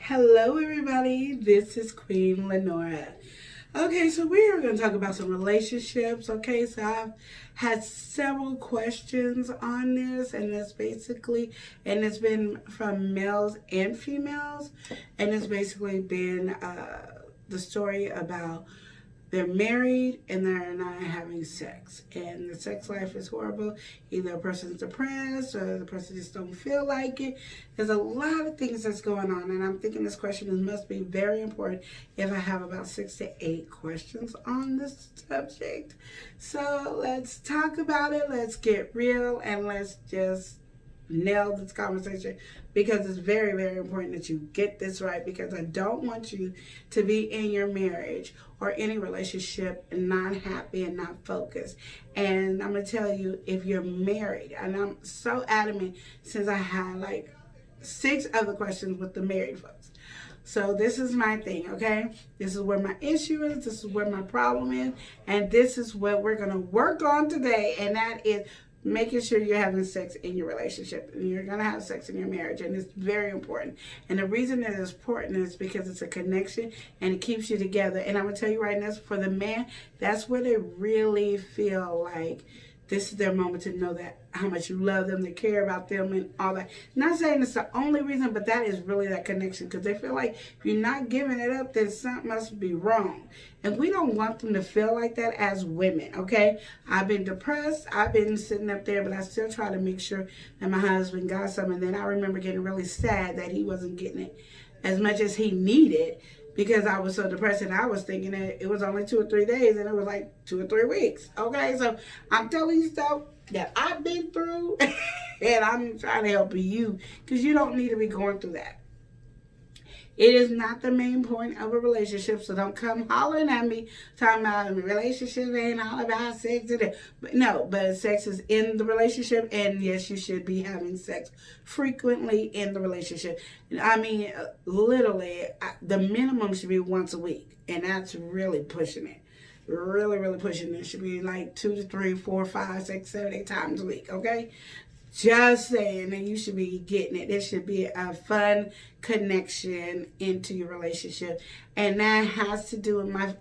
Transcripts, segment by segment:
Hello, everybody. This is Queen Lenora. Okay, so we are going to talk about some relationships. Okay, so I've had several questions on this, and it's been from males and females, and it's basically been the story about they're married and they're not having sex, and the sex life is horrible. Either a person's depressed or the person just don't feel like it. There's a lot of things that's going on, and I'm thinking this question must be very important if I have about 6 to 8 questions on this subject. So let's talk about it. Let's get real, and let's just nail this conversation, because it's very, very important that you get this right, because I don't want you to be in your marriage or any relationship and not happy and not focused. And I'm going to tell you, if you're married, and I'm so adamant since I had like 6 other questions with the married folks. So this is my thing, okay? This is where my issue is. This is where my problem is. And this is what we're going to work on today. And that is making sure you're having sex in your relationship, and you're going to have sex in your marriage, and it's very important. And the reason that it's important is because it's a connection and it keeps you together. And I'm going to tell you right now, for the man, that's where they really feel like this is their moment to know that how much you love them, they care about them, and all that. Not saying it's the only reason, but that is really that connection, because they feel like if you're not giving it up, then something must be wrong. And we don't want them to feel like that as women, okay? I've been depressed. I've been sitting up there, but I still try to make sure that my husband got something. And then I remember getting really sad that he wasn't getting it as much as he needed, because I was so depressed, and I was thinking that it was only 2 or 3 days, and it was like 2 or 3 weeks. Okay, so I'm telling you stuff that I've been through, and I'm trying to help you, because you don't need to be going through that. It is not the main point of a relationship, so don't come hollering at me talking about a relationship ain't all about sex. But no, but sex is in the relationship, and yes, you should be having sex frequently in the relationship. I mean, literally, the minimum should be once a week, and that's really pushing it. Really, really pushing it. It should be like 2 to 3, 4, 5, 6, 7, 8 times a week, okay? Just saying that you should be getting it. There should be a fun connection into your relationship. And that has to do with my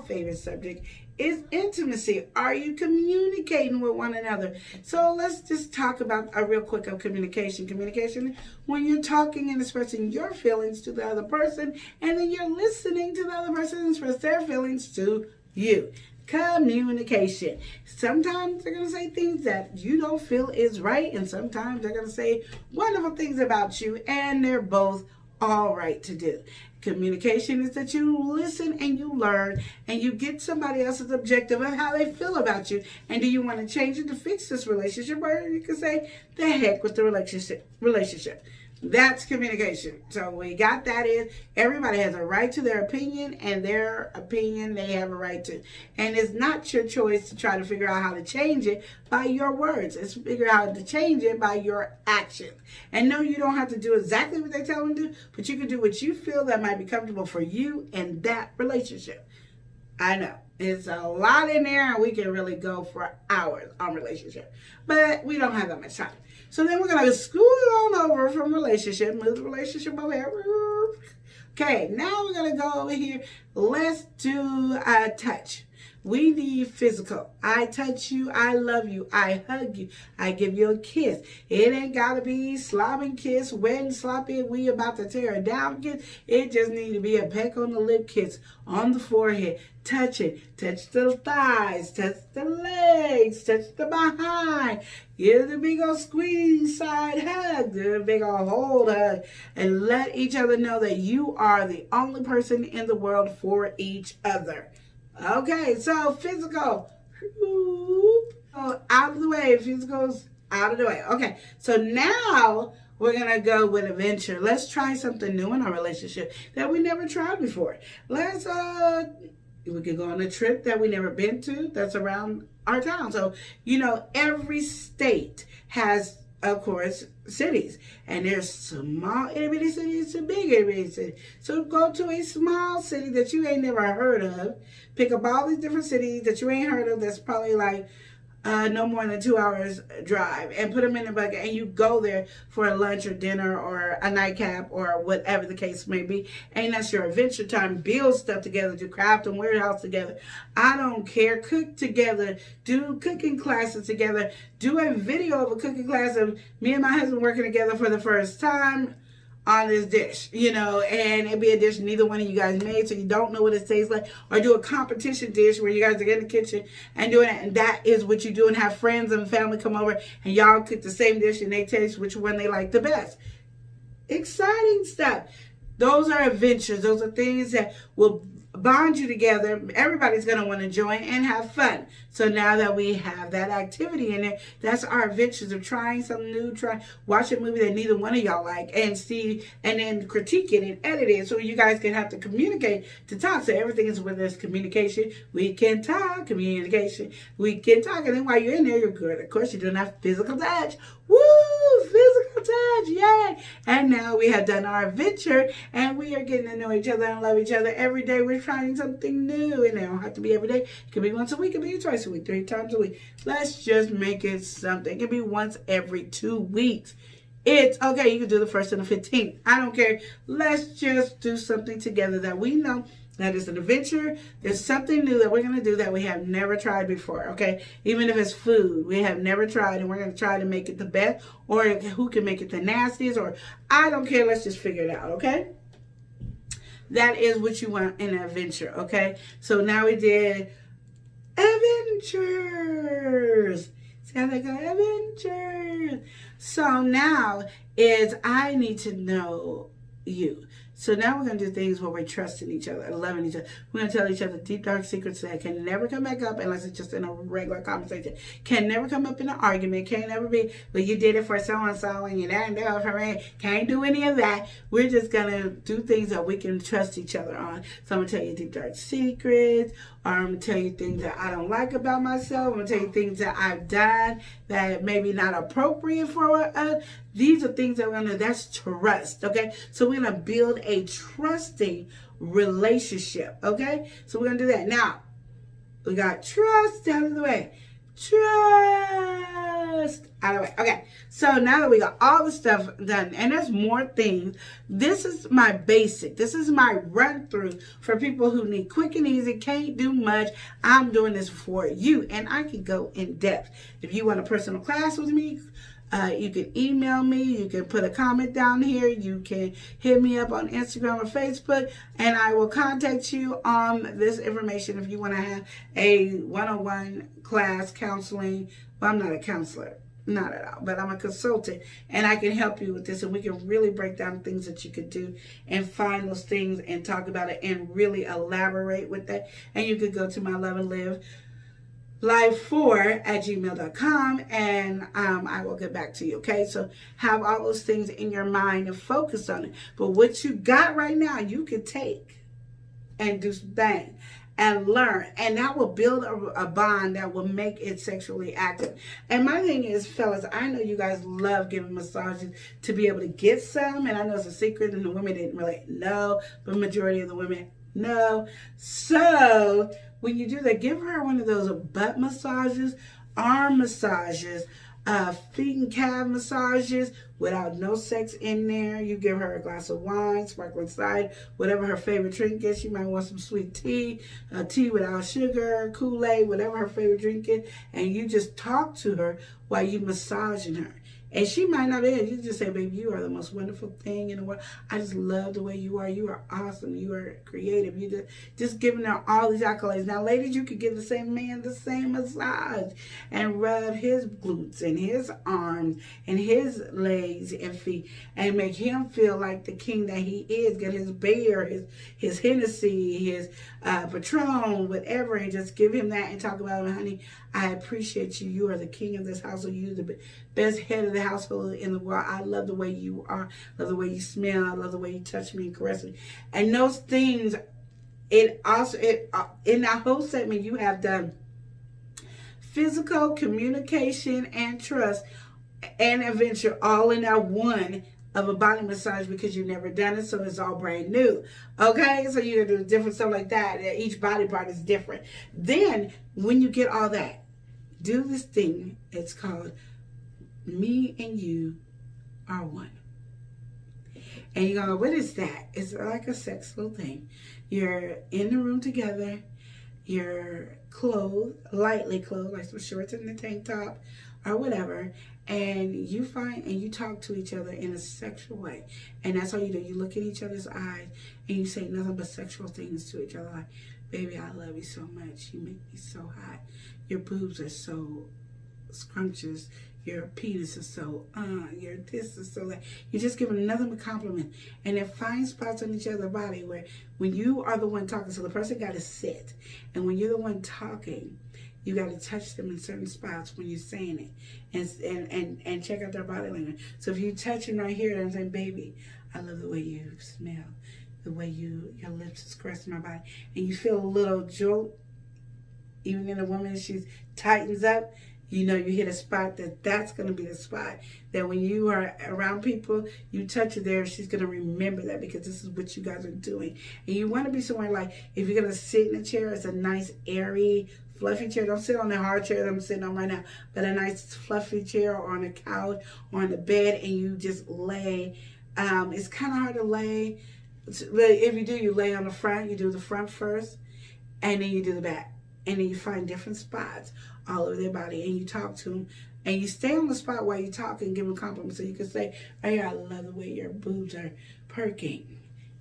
favorite subject is intimacy. Are you communicating with one another? So let's just talk about a real quick of communication. Communication, when you're talking and expressing your feelings to the other person, and then you're listening to the other person express their feelings to you. Communication. Sometimes they're going to say things that you don't feel is right, and sometimes they're going to say wonderful things about you, and they're both all right to do. Communication is that you listen and you learn, and you get somebody else's objective of how they feel about you, and do you want to change it to fix this relationship, or you can say the heck with the relationship. That's communication. So we got that in. Everybody has a right to their opinion, and their opinion they have a right to. And it's not your choice to try to figure out how to change it by your words. It's figure out how to change it by your actions. And no, you don't have to do exactly what they tell them to do, but you can do what you feel that might be comfortable for you and that relationship. I know. It's a lot in there, and we can really go for hours on relationship. But we don't have that much time. So then we're going to scoot on over from relationship, move the relationship over here. Okay, now we're going to go over here. Let's do a touch. We need physical. I touch you. I love you. I hug you. I give you a kiss. It ain't got to be slobbing kiss, wet and sloppy. We about to tear it down kiss. It just need to be a peck on the lip kiss, on the forehead. Touch it. Touch the thighs. Touch the legs. Touch the behind. Give the big old squeeze side hug. Give a big old hold hug. And let each other know that you are the only person in the world for each other. Okay, so physical. Oh, out of the way. Physical's out of the way. Okay, so now we're going to go with adventure. Let's try something new in our relationship that we never tried before. We could go on a trip that we never been to that's around our town. So, every state has, of course, cities. And there's small itty bitty cities to big itty bitty cities. So go to a small city that you ain't never heard of. Pick up all these different cities that you ain't heard of that's probably like no more than 2 hours drive, and put them in the bucket, and you go there for a lunch or dinner or a nightcap or whatever the case may be. And that's your adventure time. Build stuff together, do craft and warehouse together. I don't care. Cook together, do cooking classes together, do a video of a cooking class of me and my husband working together for the first time on this dish, and it'd be a dish neither one of you guys made, so you don't know what it tastes like. Or do a competition dish where you guys are in the kitchen and doing it, and that is what you do, and have friends and family come over and y'all cook the same dish and they taste which one they like the best. Exciting stuff. Those are adventures. Those are things that will bond you together. Everybody's going to want to join and have fun. So now that we have that activity in there, that's our adventures of trying something new, watch a movie that neither one of y'all like, and see, and then critique it and edit it, so you guys can have to communicate to talk. So everything is with this communication. We can talk, communication. We can talk, and then while you're in there, you're good. Of course, you're doing that physical touch. Woo! Physical touch, yay! And now we have done our adventure, and we are getting to know each other and love each other every day. We're trying something new, and it don't have to be every day. It can be once a week, it can be twice a week, 3 times a week. Let's just make it something. It can be once every 2 weeks. It's okay. You can do the 1st and the 15th. I don't care. Let's just do something together that we know that is an adventure. There's something new that we're going to do that we have never tried before, okay? Even if it's food we have never tried, and we're going to try to make it the best, or who can make it the nastiest, or I don't care. Let's just figure it out, okay? That is what you want in an adventure, okay? So now we did adventures. See how they go? Adventures. So now is I need to know you. So now we're going to do things where we're trusting each other and loving each other. We're going to tell each other deep, dark secrets that can never come back up unless it's just in a regular conversation. Can never come up in an argument. Can't never be, well, you did it for so-and-so and you didn't do it for me. Can't do any of that. We're just going to do things that we can trust each other on. So I'm going to tell you deep, dark secrets. Or I'm going to tell you things that I don't like about myself. I'm going to tell you things that I've done that maybe not appropriate for us. These are things that we're going to, that's trust, okay? So we're going to build a trusting relationship, okay? So we're going to do that. Now, we got trust out of the way. Trust out of the way. Okay, so now that we got all the stuff done, and there's more things, this is my basic. This is my run through for people who need quick and easy, can't do much. I'm doing this for you, and I can go in depth. If you want a personal class with me, you can email me. You can put a comment down here. You can hit me up on Instagram or Facebook, and I will contact you on this information if you want to have a one-on-one class counseling. Well, I'm not a counselor, not at all, but I'm a consultant, and I can help you with this, and we can really break down things that you could do and find those things and talk about it and really elaborate with that. And you could go to my Love and Live live4@gmail.com, and I will get back to you, okay? So have all those things in your mind and focus on it. But what you got right now, you can take and do some things and learn, and that will build a bond that will make it sexually active. And my thing is, fellas, I know you guys love giving massages to be able to get some, and I know it's a secret and the women didn't really know, but majority of the women know. So when you do that, give her one of those butt massages, arm massages, feet and calf massages without no sex in there. You give her a glass of wine, sparkling cider, whatever her favorite drink is. She might want some sweet tea, tea without sugar, Kool-Aid, whatever her favorite drink is. And you just talk to her while you massaging her. And she might not be. You just say, baby, you are the most wonderful thing in the world. I just love the way you are. You are awesome. You are creative. You just giving her all these accolades. Now, ladies, you could give the same man the same massage and rub his glutes and his arms and his legs and feet and make him feel like the king that he is. Get his beer, his Hennessy, his Patron, whatever, and just give him that and talk about him, honey. I appreciate you. You are the king of this household. You're the best head of the household in the world. I love the way you are. I love the way you smell. I love the way you touch me and caress me. And those things, in that whole segment, you have done physical, communication, and trust, and adventure all in that one of a body massage, because you've never done it, so it's all brand new. Okay, so you're gonna do different stuff like that. Each body part is different. Then, when you get all that, do this thing. It's called Me and You Are One. And you're going, what is that? It's like a sex little thing. You're in the room together. You're clothed, lightly clothed, like some shorts and a tank top or whatever. And you find and you talk to each other in a sexual way. And that's all you do. You look in each other's eyes and you say nothing but sexual things to each other. Like, baby, I love you so much. You make me so hot. Your boobs are so scrumptious. Your penis is so, your this is so that. You just give them nothing but compliment. And then find spots on each other's body where when you are the one talking, so the person got to sit. And when you're the one talking, you got to touch them in certain spots when you're saying it. And check out their body language. So if you touch them right here and say, baby, I love the way you smell. The way your lips is caressing my body. And you feel a little jolt, even in a woman, she tightens up. You know, you hit a spot that's going to be the spot that when you are around people, you touch her there, she's going to remember that because this is what you guys are doing. And you want to be somewhere like, if you're going to sit in a chair, it's a nice, airy, fluffy chair. Don't sit on the hard chair that I'm sitting on right now, but a nice, fluffy chair or on a couch or on the bed, and you just lay. It's kind of hard to lay. But if you do, you lay on the front. You do the front first, and then you do the back. And then you find different spots all over their body, and you talk to them, and you stay on the spot while you talk and give them compliments. So you can say, "Hey, I love the way your boobs are perking,"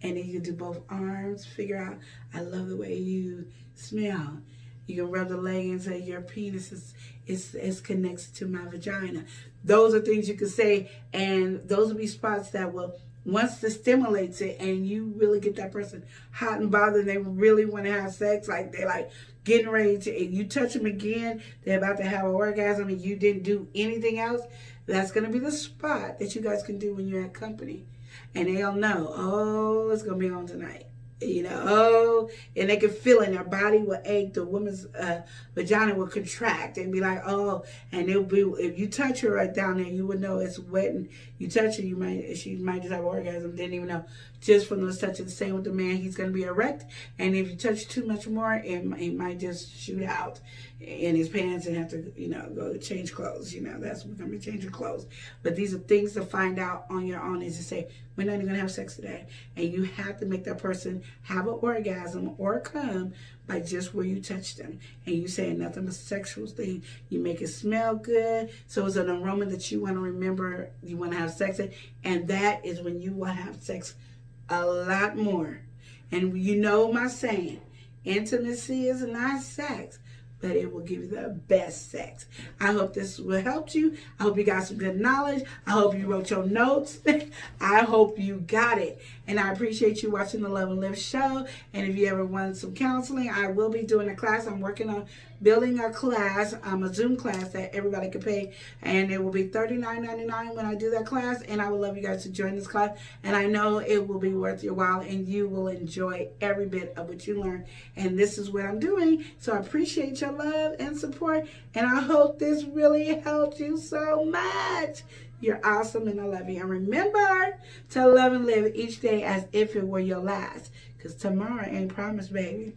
and then you can do both arms. Figure out, "I love the way you smell." You can rub the leg and say, "Your penis is connected to my vagina." Those are things you can say, and those will be spots that will. Once it stimulates it and you really get that person hot and bothered and they really want to have sex, like they're like getting ready to, and you touch them again, they're about to have an orgasm and you didn't do anything else, that's going to be the spot that you guys can do when you're at company. And they'll know, oh, it's going to be on tonight. You know, oh, and they can feel it, and their body will ache. The woman's vagina will contract and be like, oh, and it'll be, if you touch her right down there, you would know it's wet, and you touch her, she might just have an orgasm, didn't even know, just from those touches. The same with the man, he's going to be erect, and if you touch too much more, it might just shoot out in his pants and have to, go to change clothes. That's when I'm going to change your clothes. But these are things to find out on your own, is to say, we're not even going to have sex today, and you have to make that person have an orgasm or come by just where you touch them. And you say nothing but sexual thing. You make it smell good. So it's an aroma that you want to remember, you want to have sex in. And that is when you will have sex a lot more. And you know my saying, intimacy is not sex, but it will give you the best sex. I hope this will help you. I hope you got some good knowledge. I hope you wrote your notes. I hope you got it. And I appreciate you watching the Love and Live show. And if you ever want some counseling, I will be doing a class. I'm working on building a class, a Zoom class that everybody can pay. And it will be $39.99 when I do that class. And I would love you guys to join this class. And I know it will be worth your while, and you will enjoy every bit of what you learn. And this is what I'm doing. So I appreciate your love and support. And I hope this really helped you so much. You're awesome, and I love you. And remember to love and live each day as if it were your last, because tomorrow ain't promised, baby.